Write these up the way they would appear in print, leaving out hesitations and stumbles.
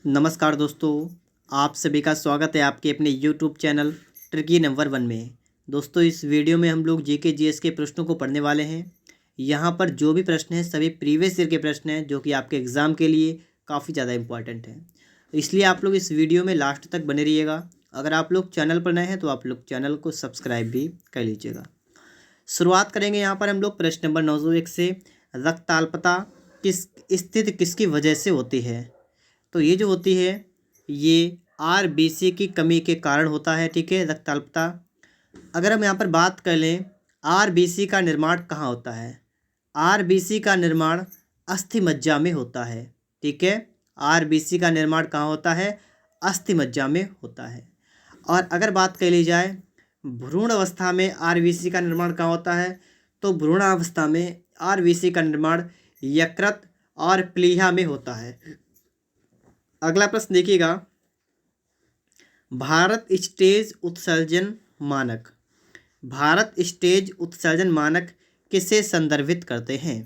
नमस्कार दोस्तों, आप सभी का स्वागत है आपके अपने यूट्यूब चैनल ट्रिकी नंबर 1 में। दोस्तों, इस वीडियो में हम लोग जीके जीएस के प्रश्नों को पढ़ने वाले हैं। यहाँ पर जो भी प्रश्न हैं सभी प्रीवियस ईयर के प्रश्न हैं जो कि आपके एग्ज़ाम के लिए काफ़ी ज़्यादा इंपॉर्टेंट हैं। इसलिए आप लोग इस वीडियो में लास्ट तक बने रहिएगा। अगर आप लोग चैनल पर नए हैं तो आप लोग चैनल को सब्सक्राइब भी कर लीजिएगा। शुरुआत करेंगे यहाँ पर हम लोग प्रश्न नंबर 901 से। रक्ताल्पता किस स्थिति किसकी वजह से होती है? तो ये जो होती है ये आरबीसी की कमी के कारण होता है। ठीक है, रक्ताल्पता। अगर हम यहाँ पर बात कर लें आरबीसी का निर्माण कहाँ होता है, आरबीसी का निर्माण अस्थि मज्जा में होता है। ठीक है, आरबीसी का निर्माण कहाँ होता है? अस्थि मज्जा में होता है। और अगर बात कर ली जाए भ्रूण अवस्था में आरबीसी का निर्माण कहाँ होता है, तो भ्रूण अवस्था में आरबीसी का निर्माण यकृत और प्लीहा में होता है। अगला प्रश्न देखिएगा, भारत स्टेज उत्सर्जन मानक, भारत स्टेज उत्सर्जन मानक किसे संदर्भित करते हैं?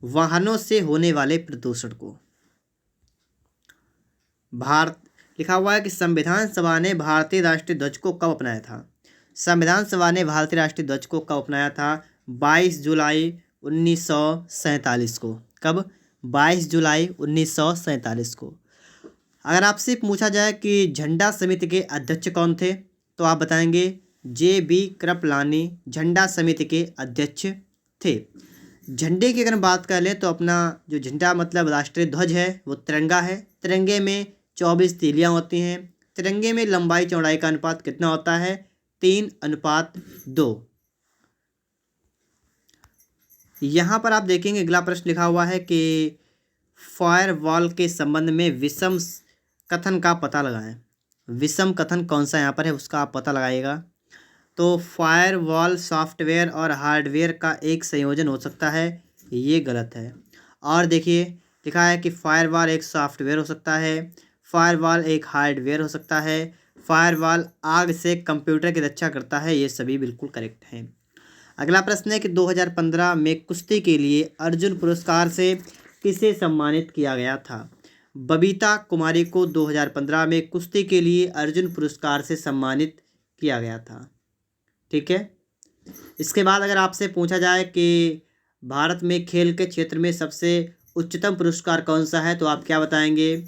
वाहनों से होने वाले प्रदूषण को। भारत लिखा हुआ है कि संविधान सभा ने भारतीय राष्ट्रीय ध्वज को कब अपनाया था? संविधान सभा ने भारतीय राष्ट्रीय ध्वज को कब अपनाया था? 22 जुलाई 1947 को। कब? 22 जुलाई 1947 को। अगर आपसे पूछा जाए कि झंडा समिति के अध्यक्ष कौन थे, तो आप बताएंगे जे.बी. कृपलानी झंडा समिति के अध्यक्ष थे। झंडे की अगर बात कर लें तो अपना जो झंडा मतलब राष्ट्रीय ध्वज है वो तिरंगा है। तिरंगे में 24 तीलियाँ होती हैं। तिरंगे में लंबाई चौड़ाई का अनुपात कितना होता है? 3:2। यहाँ पर आप देखेंगे अगला प्रश्न लिखा हुआ है कि फायरवॉल के संबंध में विषम कथन का पता लगाएं। विषम कथन कौन सा यहाँ पर है उसका आप पता लगाइएगा। तो फायरवॉल सॉफ्टवेयर और हार्डवेयर का एक संयोजन हो सकता है, ये गलत है। और देखिए लिखा है कि फायरवॉल एक सॉफ्टवेयर हो सकता है, फायरवॉल एक हार्डवेयर हो सकता है, फायरवॉल आग से कंप्यूटर की रक्षा करता है, ये सभी बिल्कुल करेक्ट हैं। अगला प्रश्न है कि 2015 में कुश्ती के लिए अर्जुन पुरस्कार से किसे सम्मानित किया गया था? बबीता कुमारी को 2015 में कुश्ती के लिए अर्जुन पुरस्कार से सम्मानित किया गया था। ठीक है, इसके बाद अगर आपसे पूछा जाए कि भारत में खेल के क्षेत्र में सबसे उच्चतम पुरस्कार कौन सा है, तो आप क्या बताएंगे?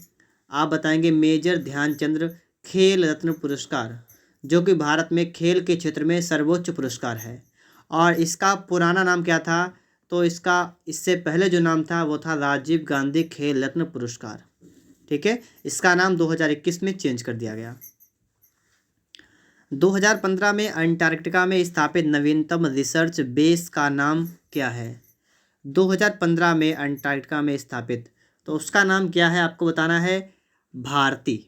आप बताएंगे मेजर ध्यानचंद्र खेल रत्न पुरस्कार, जो कि भारत में खेल के क्षेत्र में सर्वोच्च पुरस्कार है। और इसका पुराना नाम क्या था? तो इसका इससे पहले जो नाम था वो था राजीव गांधी खेल रत्न पुरस्कार। ठीक है, इसका नाम 2021 में चेंज कर दिया गया। 2015 में अंटार्कटिका में स्थापित नवीनतम रिसर्च बेस का नाम क्या है? 2015 में अंटार्कटिका में स्थापित, तो उसका नाम क्या है आपको बताना है? भारती।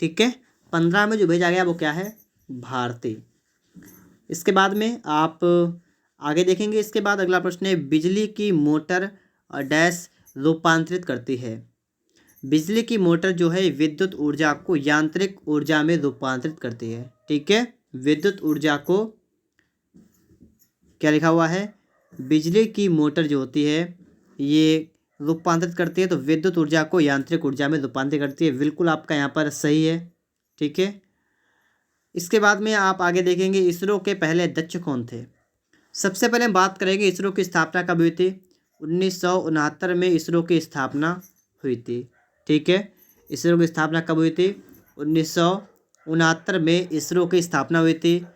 ठीक है, 15 में जो भेजा गया वो क्या है? भारती। इसके बाद में आप आगे देखेंगे। इसके बाद अगला प्रश्न है बिजली की मोटर डैश रूपांतरित करती है। बिजली की मोटर जो है विद्युत ऊर्जा को यांत्रिक ऊर्जा में रूपांतरित करती है। ठीक है, विद्युत ऊर्जा को क्या लिखा हुआ है? बिजली की मोटर जो होती है ये रूपांतरित करती है, तो विद्युत ऊर्जा को यांत्रिक ऊर्जा में रूपांतरित करती है। बिल्कुल आपका यहाँ पर सही है। ठीक है, इसके बाद में आप आगे देखेंगे इसरो के पहले अध्यक्ष कौन थे। सबसे पहले हम बात करेंगे इसरो की स्थापना कब हुई थी। 1969 में इसरो की स्थापना हुई थी। ठीक है, इसरो की स्थापना कब हुई थी? 1969 में इसरो की स्थापना हुई थी।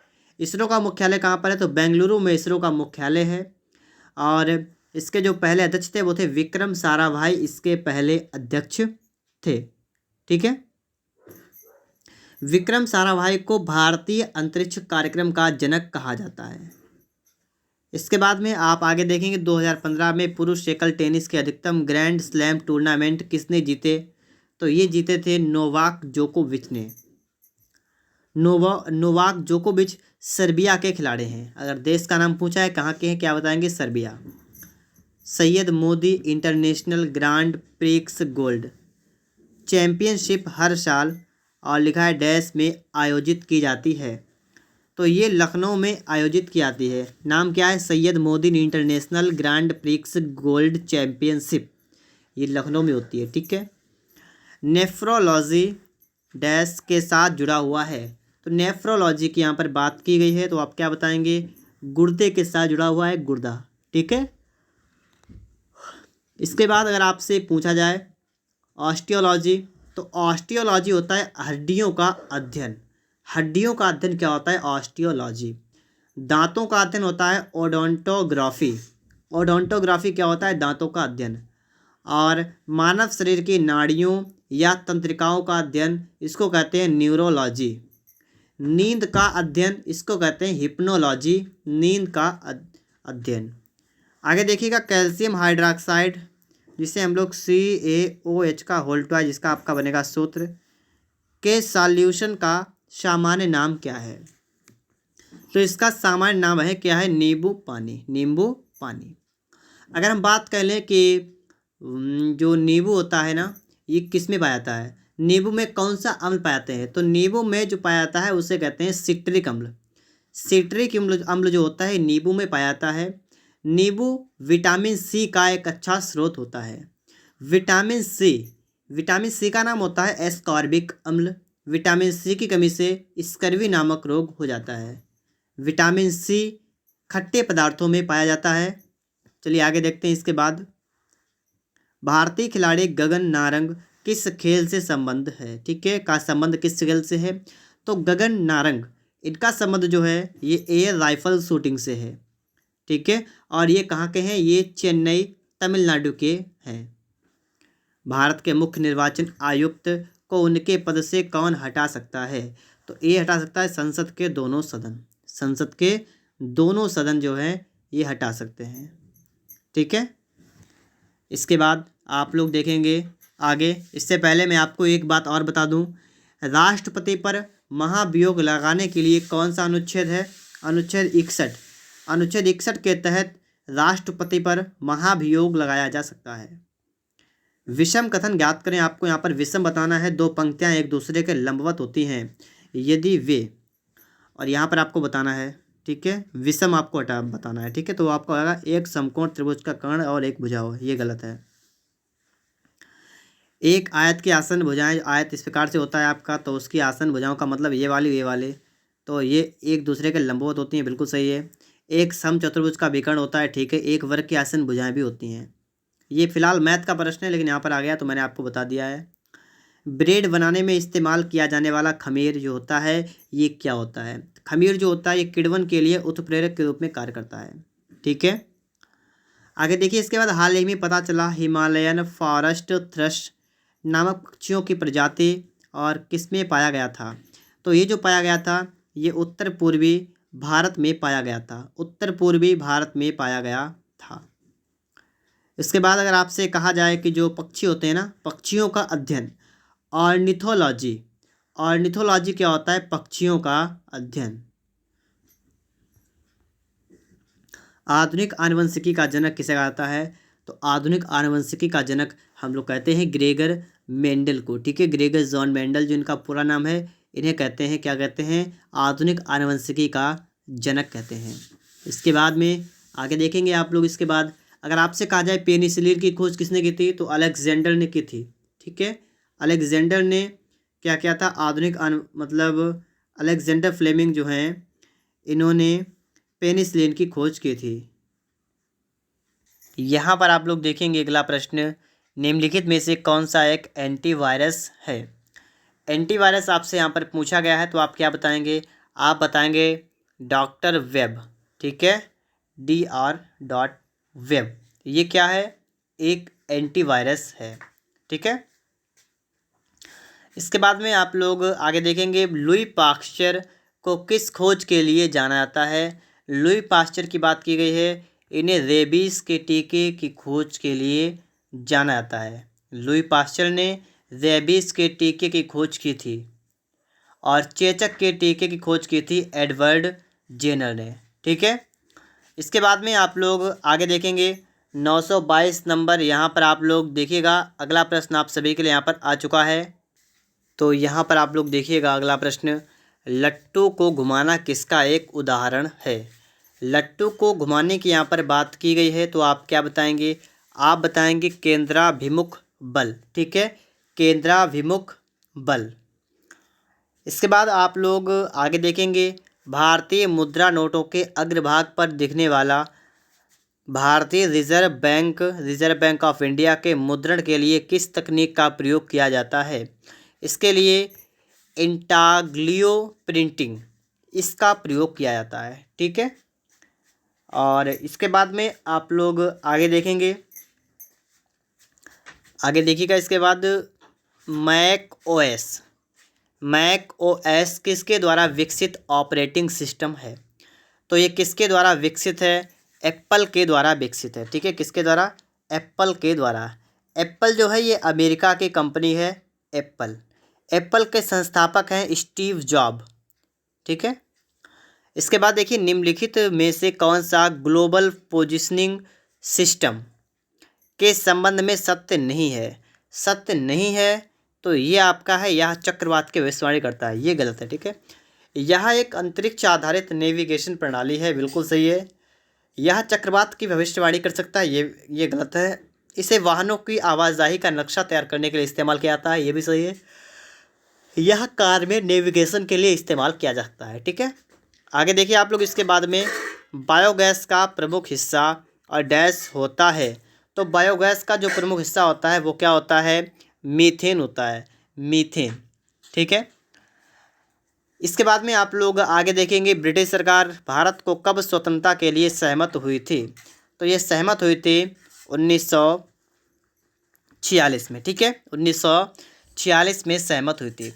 इसरो का मुख्यालय कहाँ पर है? तो बेंगलुरु में इसरो का मुख्यालय है। और इसके जो पहले अध्यक्ष थे वो थे विक्रम साराभाई, इसके पहले अध्यक्ष थे। ठीक है, विक्रम साराभाई को भारतीय अंतरिक्ष कार्यक्रम का जनक कहा जाता है। इसके बाद में आप आगे देखेंगे 2015 में पुरुष एकल टेनिस के अधिकतम ग्रैंड स्लैम टूर्नामेंट किसने जीते? तो ये जीते थे नोवाक जोकोविच ने। नोवाक जोकोविच सर्बिया के खिलाड़ी हैं। अगर देश का नाम पूछा है कहाँ के हैं, क्या बताएंगे? Serbia. Syed Modi international grand prix gold championship हर साल और लिखा है डैश में आयोजित की जाती है, तो ये लखनऊ में आयोजित की जाती है। नाम क्या है? Syed Modi international grand prix gold championship, ये लखनऊ में होती है। ठीक है, नेफ्रोलॉजी डैश के साथ जुड़ा हुआ है। तो नेफ्रोलॉजी की यहाँ पर बात की गई है, तो आप क्या बताएंगे? गुर्दे के साथ जुड़ा हुआ है, गुर्दा। ठीक है। इसके बाद अगर आपसे पूछा जाए ऑस्टियोलॉजी, तो ऑस्टियोलॉजी होता है हड्डियों का अध्ययन। हड्डियों का अध्ययन क्या होता है? ऑस्टियोलॉजी। दांतों का अध्ययन होता है ओडोंटोग्राफी। ओडोंटोग्राफी क्या होता है? दांतों का अध्ययन। और मानव शरीर की नाड़ियों या तंत्रिकाओं का अध्ययन, इसको कहते हैं न्यूरोलॉजी। नींद का अध्ययन, इसको कहते हैं हिप्नोलॉजी। नींद का अध्ययन। आगे देखिएगा कैल्शियम हाइड्रोक्साइड, जिसे हम लोग CaOH का होल टू है, जिसका आपका बनेगा सूत्र, के सॉल्यूशन का सामान्य नाम क्या है? तो इसका सामान्य नाम है क्या है? नींबू पानी। नींबू पानी। अगर हम बात कर लें कि जो नींबू होता है ना, ये किस में पाया जाता है? नींबू में कौन सा अम्ल पाए जाते हैं? तो नींबू में जो पाया जाता है उसे कहते हैं सिट्रिक अम्ल। सिट्रिक अम्ल जो होता है नींबू में पाया जाता है। नींबू विटामिन सी का एक अच्छा स्रोत होता है। विटामिन सी का नाम होता है एस्कॉर्बिक अम्ल। विटामिन सी की कमी से स्कर्वी नामक रोग हो जाता है। विटामिन सी खट्टे पदार्थों में पाया जाता है। चलिए आगे देखते हैं। इसके बाद भारतीय खिलाड़ी गगन नारंग किस खेल से संबंध है? ठीक है, का संबंध किस खेल से है? तो गगन नारंग, इनका संबंध जो है ये एयर राइफल शूटिंग से है। ठीक है, और ये कहाँ के हैं? ये चेन्नई तमिलनाडु के हैं। भारत के मुख्य निर्वाचन आयुक्त को उनके पद से कौन हटा सकता है? तो ये हटा सकता है संसद के दोनों सदन। संसद के दोनों सदन जो है ये हटा सकते हैं। ठीक है। इसके बाद आप लोग देखेंगे आगे। इससे पहले मैं आपको एक बात और बता दूं, राष्ट्रपति पर महाभियोग लगाने के लिए कौन सा अनुच्छेद है? अनुच्छेद 61। अनुच्छेद 61 के तहत राष्ट्रपति पर महाभियोग लगाया जा सकता है। विषम कथन ज्ञात करें। आपको यहाँ पर विषम बताना है। दो पंक्तियाँ एक दूसरे के लंबवत होती हैं यदि वे, और यहाँ पर आपको बताना है। ठीक है, विषम आपको हटा बताना है। ठीक है, तो आपको आएगा एक समकोण त्रिभुज का कर्ण और एक भुजा हो, ये गलत है। एक आयत की आसन भुजाएं, आयत इस प्रकार से होता है आपका, तो उसकी आसन भुजाओं का मतलब ये वाले, तो ये एक दूसरे के लंबवत होती हैं, बिल्कुल सही है। एक समचतुर्भुज का विकर्ण होता है। ठीक है, एक वर्ग की आसन भुजाएं भी होती हैं। ये फिलहाल मैथ का प्रश्न है, लेकिन यहाँ पर आ गया तो मैंने आपको बता दिया है। ब्रेड बनाने में इस्तेमाल किया जाने वाला खमीर जो होता है ये क्या होता है? खमीर जो होता है ये किण्वन के लिए उत्प्रेरक के रूप में कार्य करता है। ठीक है, आगे देखिए। इसके बाद हाल ही में पता चला हिमालयन फॉरेस्ट थ्रश नामक पक्षियों की प्रजाति और किसमें पाया गया था? तो ये जो पाया गया था ये उत्तर पूर्वी भारत में पाया गया था। उत्तर पूर्वी भारत में पाया गया था। इसके बाद अगर आपसे कहा जाए कि जो पक्षी होते हैं ना, पक्षियों का अध्ययन, ऑर्निथोलॉजी। ऑर्निथोलॉजी क्या होता है? पक्षियों का अध्ययन। आधुनिक आनुवंशिकी का जनक किसे कहा जाता है? तो आधुनिक आनुवंशिकी का जनक हम लोग कहते हैं ग्रेगर मेंडल को। ठीक है, ग्रेगर जॉन मेंडल जो इनका पूरा नाम है, इन्हें कहते हैं, क्या कहते हैं? आधुनिक आनुवंशिकी का जनक कहते हैं। इसके बाद में आगे देखेंगे आप लोग। इसके बाद अगर आपसे कहा जाए पेनिसिलिन की खोज किसने की थी? तो अलेक्जेंडर ने की थी। ठीक है, अलेक्जेंडर ने क्या किया था? मतलब अलेक्जेंडर फ्लेमिंग जो हैं इन्होंने पेनिसिलिन की खोज की थी। यहाँ पर आप लोग देखेंगे अगला प्रश्न, निम्नलिखित में से कौन सा एक एंटीवायरस है? एंटीवायरस आपसे यहाँ पर पूछा गया है, तो आप क्या बताएंगे? आप बताएंगे डॉक्टर वेब। ठीक है, Dr. ये क्या है? एक एंटीवायरस है। ठीक है, इसके बाद में आप लोग आगे देखेंगे लुई पास्चर को किस खोज के लिए जाना जाता है? लुई पास्चर की बात की गई है, इन्हें रेबीज के टीके की खोज के लिए जाना जाता है। लुई पास्चर ने रेबीज के टीके की खोज की थी और चेचक के टीके की खोज की थी एडवर्ड जेनर ने। ठीक है, इसके बाद में आप लोग आगे देखेंगे 922 नंबर। यहाँ पर आप लोग देखिएगा अगला प्रश्न आप सभी के लिए यहाँ पर आ चुका है। तो यहाँ पर आप लोग देखिएगा अगला प्रश्न, लट्टू को घुमाना किसका एक उदाहरण है? लट्टू को घुमाने की यहाँ पर बात की गई है, तो आप क्या बताएंगे? आप बताएंगे केंद्राभिमुख बल। ठीक है, केंद्राभिमुख बल। इसके बाद आप लोग आगे देखेंगे, भारतीय मुद्रा नोटों के अग्रभाग पर दिखने वाला भारतीय रिजर्व बैंक ऑफ इंडिया के मुद्रण के लिए किस तकनीक का प्रयोग किया जाता है? इसके लिए इंटाग्लियो प्रिंटिंग, इसका प्रयोग किया जाता है। ठीक है, और इसके बाद में आप लोग आगे देखेंगे, आगे देखिएगा। इसके बाद मैक ओएस किसके द्वारा विकसित ऑपरेटिंग सिस्टम है? तो ये किसके द्वारा विकसित है? एप्पल के द्वारा विकसित है। ठीक है, किसके द्वारा? एप्पल के द्वारा। एप्पल जो है ये अमेरिका की कंपनी है। एप्पल के संस्थापक हैं स्टीव जॉब। ठीक है, इसके बाद देखिए, निम्नलिखित में से कौन सा ग्लोबल पोजिशनिंग सिस्टम के संबंध में सत्य नहीं है? सत्य नहीं है तो ये आपका है, यह चक्रवात की भविष्यवाणी करता है, ये गलत है। ठीक है, यह एक अंतरिक्ष आधारित नेविगेशन प्रणाली है, बिल्कुल सही है। यह चक्रवात की भविष्यवाणी कर सकता है, ये गलत है। इसे वाहनों की आवाजाही का नक्शा तैयार करने के लिए इस्तेमाल किया जाता है, ये भी सही है। यह कार में नेविगेशन के लिए इस्तेमाल किया जा सकता है। ठीक है, आगे देखिए आप लोग। इसके बाद में बायोगैस का प्रमुख हिस्सा और डैश होता है। तो बायोगैस का जो प्रमुख हिस्सा होता है वो क्या होता है? मीथेन होता है, मीथेन। ठीक है, इसके बाद में आप लोग आगे देखेंगे, ब्रिटिश सरकार भारत को कब स्वतंत्रता के लिए सहमत हुई थी? तो ये सहमत हुई थी 1946 में। ठीक है, 1946 में सहमत हुई थी।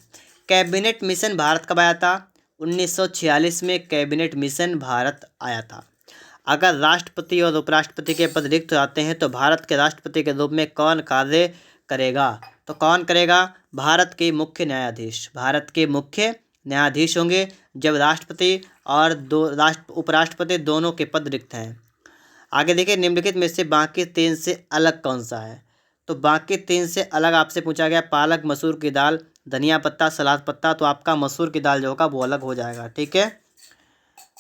कैबिनेट मिशन भारत कब आया था? 1946 में कैबिनेट मिशन भारत आया था। अगर राष्ट्रपति और उपराष्ट्रपति के पद रिक्त हो जाते हैं तो भारत के राष्ट्रपति के रूप में कौन कार्य करेगा? तो कौन करेगा? भारत के मुख्य न्यायाधीश। भारत के मुख्य न्यायाधीश होंगे जब राष्ट्रपति और उपराष्ट्रपति दोनों के पद रिक्त हैं। आगे देखिए, निम्नलिखित में से बाकी तीन से अलग कौन सा है? तो बाकी तीन से अलग आपसे पूछा गया पालक, मसूर की दाल, धनिया पत्ता, सलाद पत्ता। तो आपका मसूर की दाल जो होगा वो अलग हो जाएगा। ठीक है,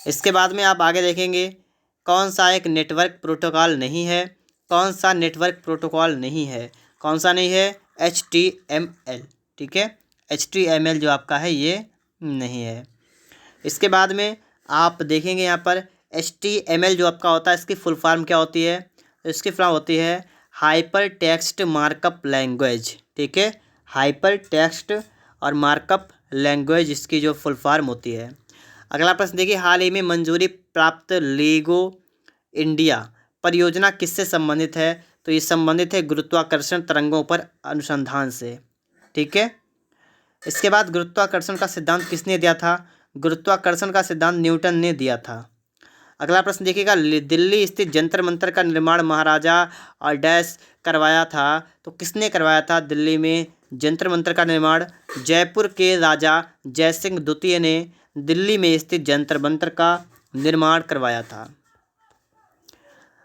इसके बाद में आप आगे देखेंगे, कौन सा एक नेटवर्क प्रोटोकॉल नहीं है? कौन सा नेटवर्क प्रोटोकॉल नहीं है? कौन सा नहीं है? HTML। ठीक है, HTML जो आपका है ये नहीं है। इसके बाद में आप देखेंगे यहाँ पर HTML जो आपका होता है इसकी फुल फॉर्म क्या होती है? इसकी फुल फॉर्म होती है हाइपर टेक्स्ट मार्कअप लैंग्वेज। ठीक है, हाइपर टेक्स्ट और मार्कअप लैंग्वेज इसकी जो फुल फॉर्म होती है। अगला प्रश्न देखिए, हाल ही में मंजूरी प्राप्त लीगो इंडिया परियोजना किससे संबंधित है? तो ये संबंधित है गुरुत्वाकर्षण तरंगों पर अनुसंधान से। ठीक है, इसके बाद गुरुत्वाकर्षण का सिद्धांत किसने दिया था? गुरुत्वाकर्षण का सिद्धांत न्यूटन ने दिया था। अगला प्रश्न देखिएगा, दिल्ली स्थित जंतर मंतर का निर्माण महाराजा और डैश करवाया था। तो किसने करवाया था दिल्ली में जंतर मंतर का निर्माण? जयपुर के राजा जयसिंह द्वितीय ने दिल्ली में स्थित जंतर मंतर का निर्माण करवाया था।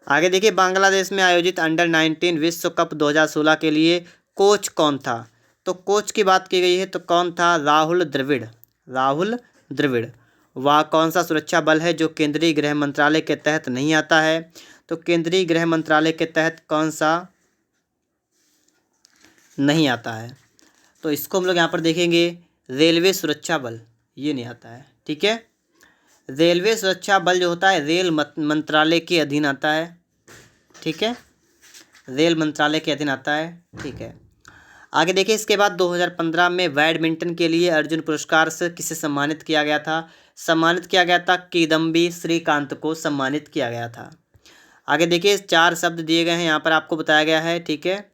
आगे देखिए, बांग्लादेश में आयोजित अंडर-19 विश्व कप 2016 के लिए कोच कौन था? तो कोच की बात की गई है तो कौन था? राहुल द्रविड़। राहुल द्रविड़। वह कौन सा सुरक्षा बल है जो केंद्रीय गृह मंत्रालय के तहत नहीं आता है? तो केंद्रीय गृह मंत्रालय के तहत कौन सा नहीं आता है? तो इसको हम लोग यहाँ पर देखेंगे, रेलवे सुरक्षा बल, ये नहीं आता है। ठीक है, रेलवे सुरक्षा बल जो होता है रेल मंत्रालय के अधीन आता है। ठीक है, रेल मंत्रालय के अधीन आता है। ठीक है, आगे देखिए, इसके बाद 2015 में बैडमिंटन के लिए अर्जुन पुरस्कार से किसे सम्मानित किया गया था? सम्मानित किया गया था किदम्बी श्रीकांत को सम्मानित किया गया था। आगे देखिए, 4 शब्द दिए गए हैं, यहाँ पर आपको बताया गया है। ठीक है,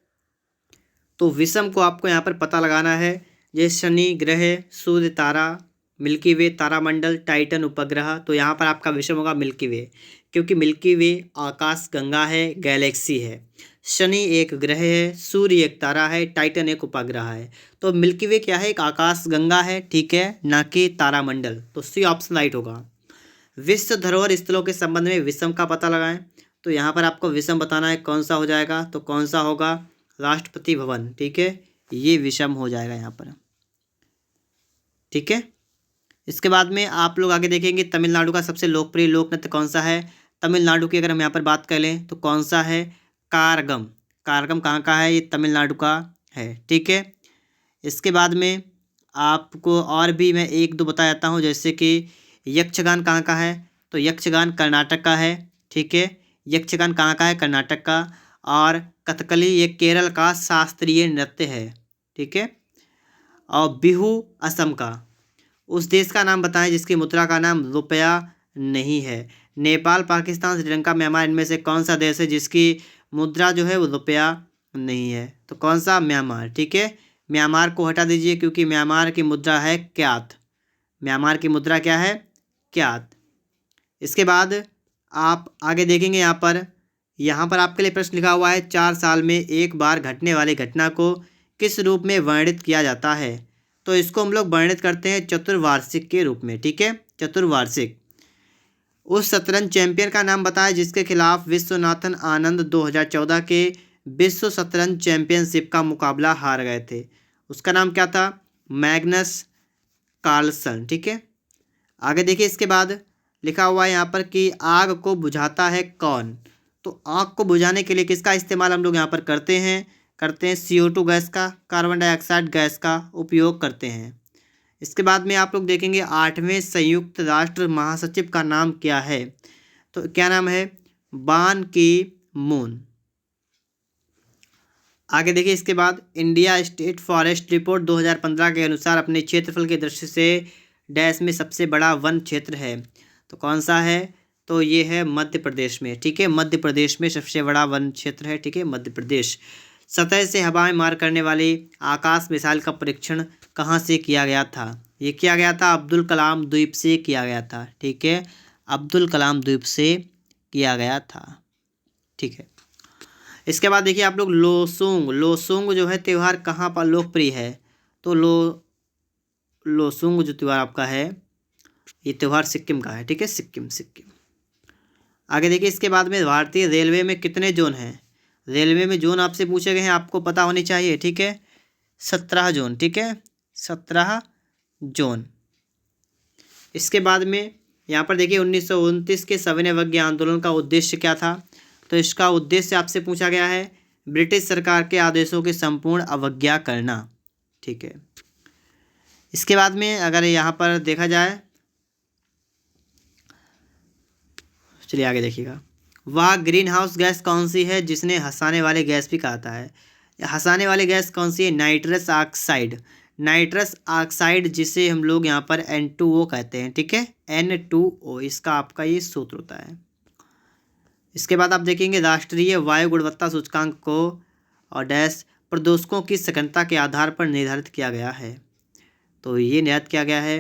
तो विषम को आपको यहाँ पर पता लगाना है। जैसे शनि ग्रह, सूर्य तारा, मिल्की वे तारामंडल, टाइटन उपग्रह। तो यहाँ पर आपका विषम होगा मिल्की वे, क्योंकि मिल्की वे आकाश गंगा है, गैलेक्सी है। शनि एक ग्रह है, सूर्य एक तारा है, टाइटन एक उपग्रह है। तो मिल्की वे क्या है? एक आकाश गंगा है। ठीक है, ना कि तारामंडल। तो सी ऑप्शन राइट होगा। विश्व धरोहर स्थलों के संबंध में विषम का पता लगाएं। तो यहाँ पर आपको विषम बताना है, कौन सा हो जाएगा? तो कौन सा होगा? राष्ट्रपति भवन। ठीक है, ये विषम हो जाएगा यहाँ पर। ठीक है, इसके बाद में आप लोग आगे देखेंगे, तमिलनाडु का सबसे लोकप्रिय लोक नृत्य कौन सा है? तमिलनाडु की अगर हम यहाँ पर बात कर लें तो कौन सा है? कारगम। कारगम कहाँ का है? ये तमिलनाडु का है। ठीक है, इसके बाद में आपको और भी मैं एक दो बता जाता हूँ, जैसे कि यक्षगान कहाँ का है, तो यक्षगान कर्नाटक का है, ठीक है। यक्षगान कहाँ का है, कर्नाटक का। और कथकली ये केरल का शास्त्रीय नृत्य है, ठीक है। और बिहू असम का। उस देश का नाम बताएं जिसकी मुद्रा का नाम रुपया नहीं है। नेपाल, पाकिस्तान, श्रीलंका, म्यांमार, इनमें से कौन सा देश है जिसकी मुद्रा जो है वो रुपया नहीं है, तो कौन सा, म्यांमार, ठीक है। म्यांमार को हटा दीजिए क्योंकि म्यांमार की मुद्रा है क्यात। म्यांमार की मुद्रा क्या है, क्यात। इसके बाद आप आगे देखेंगे यहाँ पर आपके लिए प्रश्न लिखा हुआ है, 4 साल में एक बार घटने वाली घटना को किस रूप में वर्णित किया जाता है, तो इसको हम लोग वर्णित करते हैं चतुर्वार्षिक के रूप में, ठीक है, चतुर्वार्षिक। उस शतरंज चैंपियन का नाम बताएं जिसके खिलाफ विश्वनाथन आनंद 2014 के विश्व शतरंज चैंपियनशिप का मुकाबला हार गए थे। उसका नाम क्या था, मैग्नस कार्लसन, ठीक है। आगे देखिए, इसके बाद लिखा हुआ है यहाँ पर कि आग को बुझाता है कौन, तो आग को बुझाने के लिए किसका इस्तेमाल हम लोग यहाँ पर करते हैं CO2 गैस का, कार्बन डाइऑक्साइड गैस का उपयोग करते हैं। इसके बाद में आप लोग देखेंगे 8वें संयुक्त राष्ट्र महासचिव का नाम क्या है, तो क्या नाम है, बान की मून। आगे देखिए, इसके बाद इंडिया स्टेट फॉरेस्ट रिपोर्ट 2015 के अनुसार अपने क्षेत्रफल की दृष्टि से डैश में सबसे बड़ा वन क्षेत्र है, तो कौन सा है, तो ये है मध्य प्रदेश में, ठीक है। मध्य प्रदेश में सबसे बड़ा वन क्षेत्र है, ठीक है, मध्य प्रदेश। सतह से हवा में मार करने वाली आकाश मिसाइल का परीक्षण कहाँ से किया गया था, ये किया गया था अब्दुल कलाम द्वीप से किया गया था, ठीक है, अब्दुल कलाम द्वीप से किया गया था, ठीक है। इसके बाद देखिए आप लोग लोसुंग, लोसुंग जो है त्यौहार कहाँ पर लोकप्रिय है, तो लोसुंग जो त्यौहार आपका है ये त्यौहार सिक्किम का है, ठीक है, सिक्किम। आगे देखिए, इसके बाद में भारतीय रेलवे में कितने जोन हैं, रेलवे में जोन आपसे पूछे गए हैं, आपको पता होनी चाहिए, ठीक है, 17 जोन, ठीक है, 17 जोन। इसके बाद में यहाँ पर देखिए 1929 के सविनय अवज्ञा आंदोलन का उद्देश्य क्या था, तो इसका उद्देश्य आपसे पूछा गया है ब्रिटिश सरकार के आदेशों की संपूर्ण अवज्ञा करना, ठीक है। इसके बाद में अगर यहाँ पर देखा जाए, चलिए आगे देखिएगा, वह ग्रीन हाउस गैस कौन सी है जिसने हंसाने वाली गैस भी कहता है, हंसाने वाली गैस कौन सी है, नाइट्रस ऑक्साइड। नाइट्रस ऑक्साइड जिसे हम लोग यहाँ पर N2O कहते हैं, ठीक है, N2O इसका आपका ये सूत्र होता है। इसके बाद आप देखेंगे राष्ट्रीय वायु गुणवत्ता सूचकांक को और डैश प्रदूषकों की सघनता के आधार पर निर्धारित किया गया है, तो ये निर्धारित किया गया है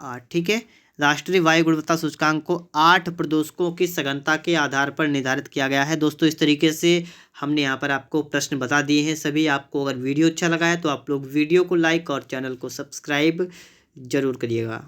8, ठीक है। राष्ट्रीय वायु गुणवत्ता सूचकांक को 8 प्रदूषकों की सघनता के आधार पर निर्धारित किया गया है। दोस्तों इस तरीके से हमने यहाँ पर आपको प्रश्न बता दिए हैं सभी। आपको अगर वीडियो अच्छा लगा है तो आप लोग वीडियो को लाइक और चैनल को सब्सक्राइब जरूर करिएगा।